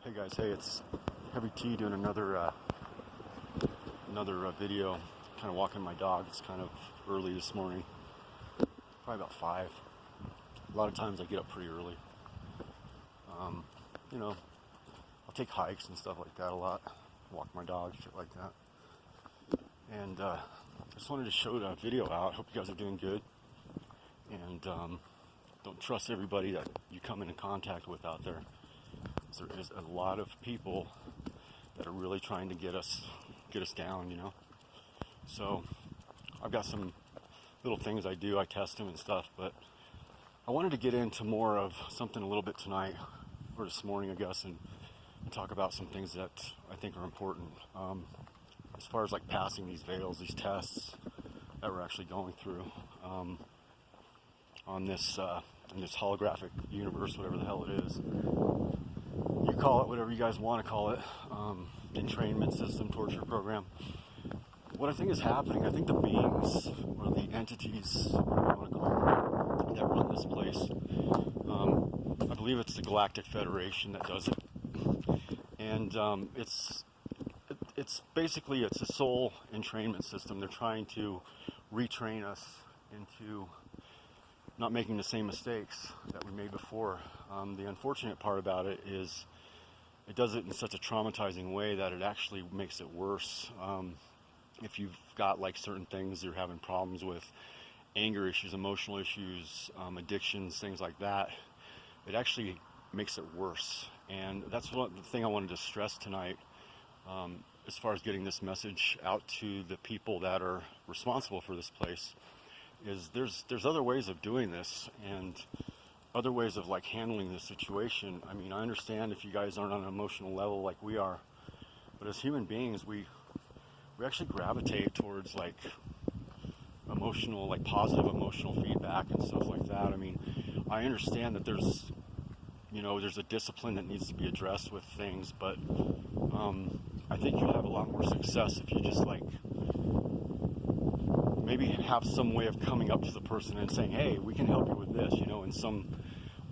Hey guys, hey, it's Heavy T doing another video. Kind of walking my dog. It's kind of early this morning, probably about 5. A lot of times I get up pretty early. I'll take hikes and stuff like that a lot. Walk my dog, shit like that. And I just wanted to show the video out. Hope you guys are doing good. And don't trust everybody that you come into contact with out there. There is a lot of people that are really trying to get us down, you know. So I've got some little things I do. I test them and stuff, but I wanted to get into more of something a little bit tonight or this morning, I guess, and talk about some things that I think are important as far as like passing these veils, these tests that we're actually going through on this in this holographic universe, whatever the hell it is. You call it whatever you guys want to call it, entrainment system, torture program. What I think is happening, I think the beings or the entities, whatever you want to call them, that run this place, I believe it's the Galactic Federation that does it, and it's basically a soul entrainment system. They're trying to retrain us into not making the same mistakes that we made before. The unfortunate part about it is it does it in such a traumatizing way that it actually makes it worse. If you've got like certain things you're having problems with, anger issues, emotional issues, addictions, things like that, it actually makes it worse. And that's the thing I wanted to stress tonight, as far as getting this message out to the people that are responsible for this place, is there's other ways of doing this and other ways of like handling this situation. I mean, I understand if you guys aren't on an emotional level like we are, but as human beings, we actually gravitate towards like emotional, like positive emotional feedback and stuff like that. I mean, I understand that there's a discipline that needs to be addressed with things, but I think you'll have a lot more success if you just like maybe have some way of coming up to the person and saying, hey, we can help you with this, in some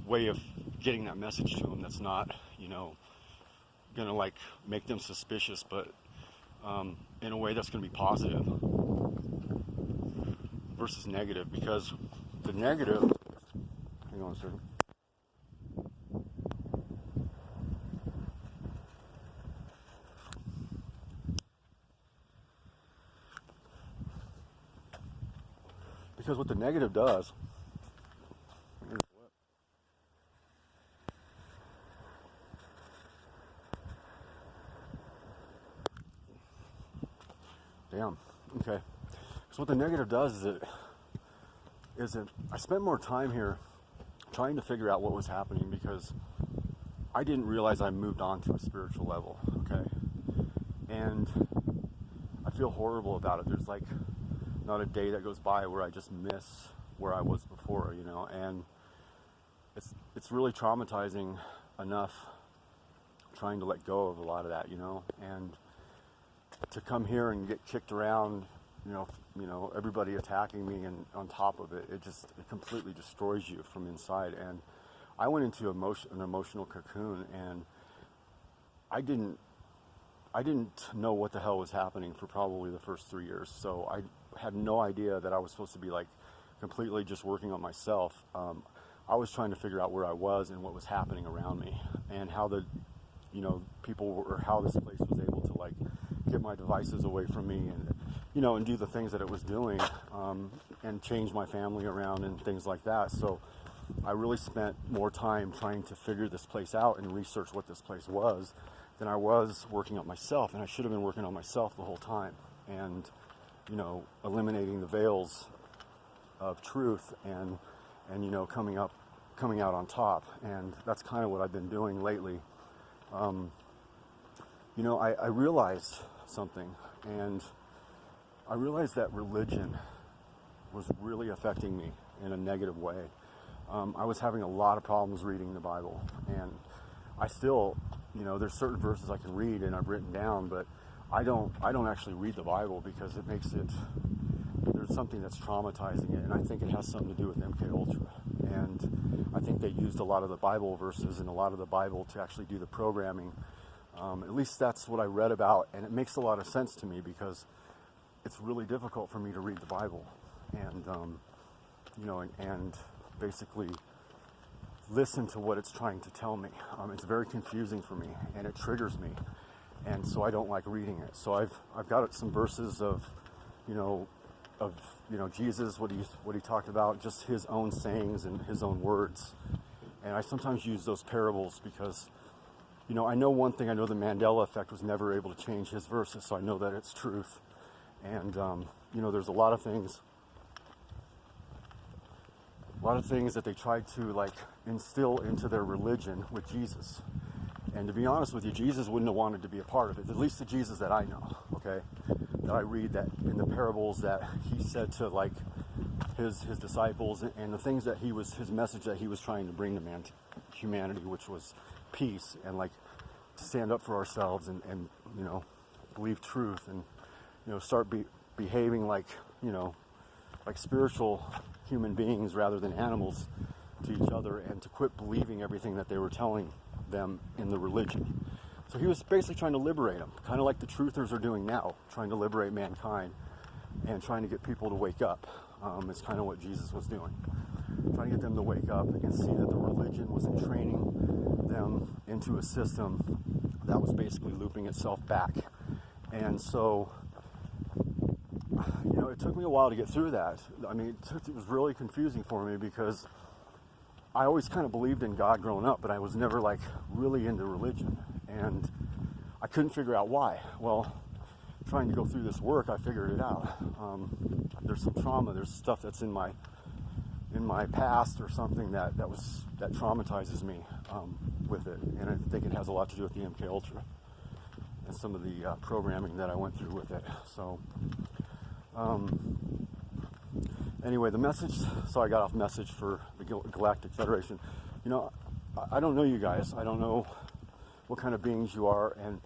way of getting that message to them that's not, gonna like make them suspicious, but in a way that's gonna be positive versus negative, because the negative, hang on a second. Because what the negative does, okay. So what the negative does is it I spent more time here trying to figure out what was happening, because I didn't realize I moved on to a spiritual level, okay? And I feel horrible about it. There's like not a day that goes by where I just miss where I was before, and it's really traumatizing enough trying to let go of a lot of that, and to come here and get kicked around, everybody attacking me, and on top of it, it completely destroys you from inside. And I went into an emotional cocoon, and I didn't know what the hell was happening for probably the first 3 years. So I had no idea that I was supposed to be like completely just working on myself. I was trying to figure out where I was and what was happening around me, and how the people, or how this place was able to like get my devices away from me, and and do the things that it was doing, and change my family around and things like that. So I really spent more time trying to figure this place out and research what this place was than I was working on myself. And I should have been working on myself the whole time, and eliminating the veils of truth, and coming out on top. And that's kind of what I've been doing lately. I realized something, and I realized that religion was really affecting me in a negative way. I was having a lot of problems reading the Bible, and I still, there's certain verses I can read and I've written down, but I don't actually read the Bible, because there's something that's traumatizing it, and I think it has something to do with MK Ultra. and I think they used a lot of the Bible verses and a lot of the Bible to actually do the programming. At least that's what I read about, and it makes a lot of sense to me because it's really difficult for me to read the Bible and and basically listen to what it's trying to tell me. It's very confusing for me, and it triggers me, and so I don't like reading it. So I've got some verses of Jesus, what he talked about, just his own sayings and his own words, and I sometimes use those parables because I know one thing. I know the Mandela effect was never able to change his verses, so I know that it's truth. And there's a lot of things that they tried to instill into their religion with Jesus. And to be honest with you, Jesus wouldn't have wanted to be a part of it. At least the Jesus that I know, okay, that I read that in the parables that he said to his disciples, and the things that his message that he was trying to bring to humanity, which was peace and to stand up for ourselves and believe truth and start behaving like spiritual human beings rather than animals to each other, and to quit believing everything that they were telling them in the religion. So he was basically trying to liberate them, kind of like the truthers are doing now, trying to liberate mankind and trying to get people to wake up. It's kind of what Jesus was doing, trying to get them to wake up and see that the religion was entraining them into a system that was basically looping itself back. And so it took me a while to get through that. I mean, it was really confusing for me because I always kind of believed in God growing up, but I was never really into religion, and I couldn't figure out why. Well, trying to go through this work, I figured it out. There's some trauma. There's stuff that's in my past or something that traumatizes me with it, and I think it has a lot to do with the MK Ultra and some of the programming that I went through with it. So. Anyway, the message, so I got off message for the Galactic Federation. I don't know you guys. I don't know what kind of beings you are, and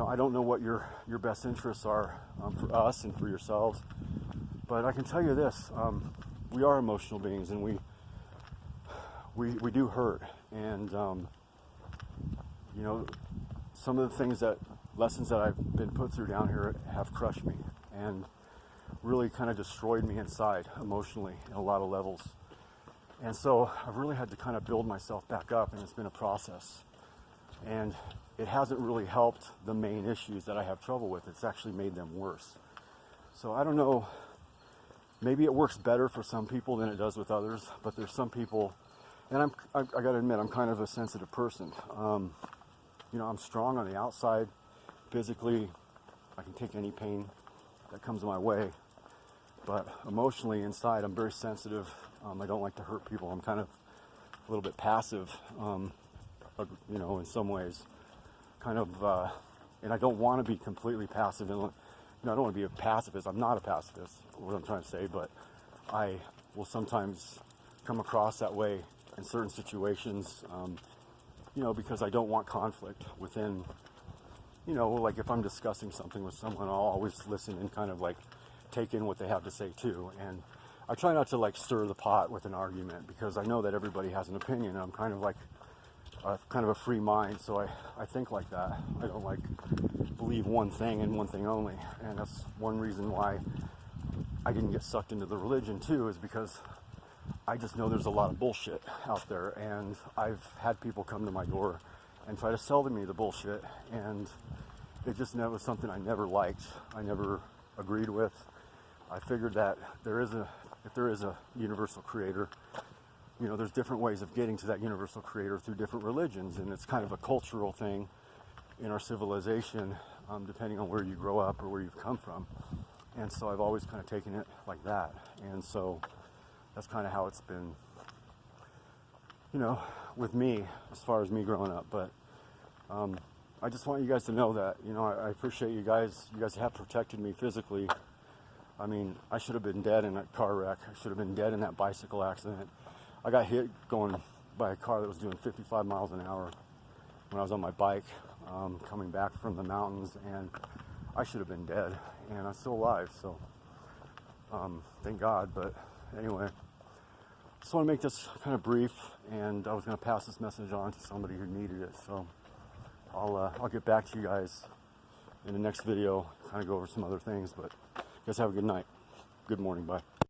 I don't know what your best interests are for us and for yourselves. But I can tell you this: we are emotional beings, and we do hurt. And some of the lessons that I've been put through down here have crushed me and really kind of destroyed me inside emotionally in a lot of levels. And so I've really had to kind of build myself back up, and it's been a process. And it hasn't really helped the main issues that I have trouble with. It's actually made them worse. So I don't know, maybe it works better for some people than it does with others, but there's some people, and I got to admit, I'm kind of a sensitive person. I'm strong on the outside, physically. I can take any pain that comes my way. But emotionally inside, I'm very sensitive. I don't like to hurt people. I'm kind of a little bit passive, in some ways. Kind of, and I don't want to be completely passive. And I don't want to be a pacifist. I'm not a pacifist, what I'm trying to say. But I will sometimes come across that way in certain situations, because I don't want conflict within, if I'm discussing something with someone, I'll always listen and kind of take in what they have to say too. And I try not to stir the pot with an argument, because I know that everybody has an opinion, and I'm kind of a free mind, so I think like that. I don't believe one thing and one thing only. And that's one reason why I didn't get sucked into the religion too, is because I just know there's a lot of bullshit out there, and I've had people come to my door and try to sell to me the bullshit, and it just was something I never liked. I never agreed with. I figured that if there is a universal creator, there's different ways of getting to that universal creator through different religions, and it's kind of a cultural thing in our civilization, depending on where you grow up or where you've come from. And so I've always kind of taken it like that. And so that's kind of how it's been, with me, as far as me growing up. But I just want you guys to know that, I appreciate you guys. You guys have protected me physically. I mean, I should have been dead in that car wreck. I should have been dead in that bicycle accident. I got hit going by a car that was doing 55 miles an hour when I was on my bike, coming back from the mountains, and I should have been dead, and I'm still alive, so thank God. But anyway, just want to make this kind of brief, and I was going to pass this message on to somebody who needed it. So I'll get back to you guys in the next video, kind of go over some other things. But you guys have a good night. Good morning. Bye.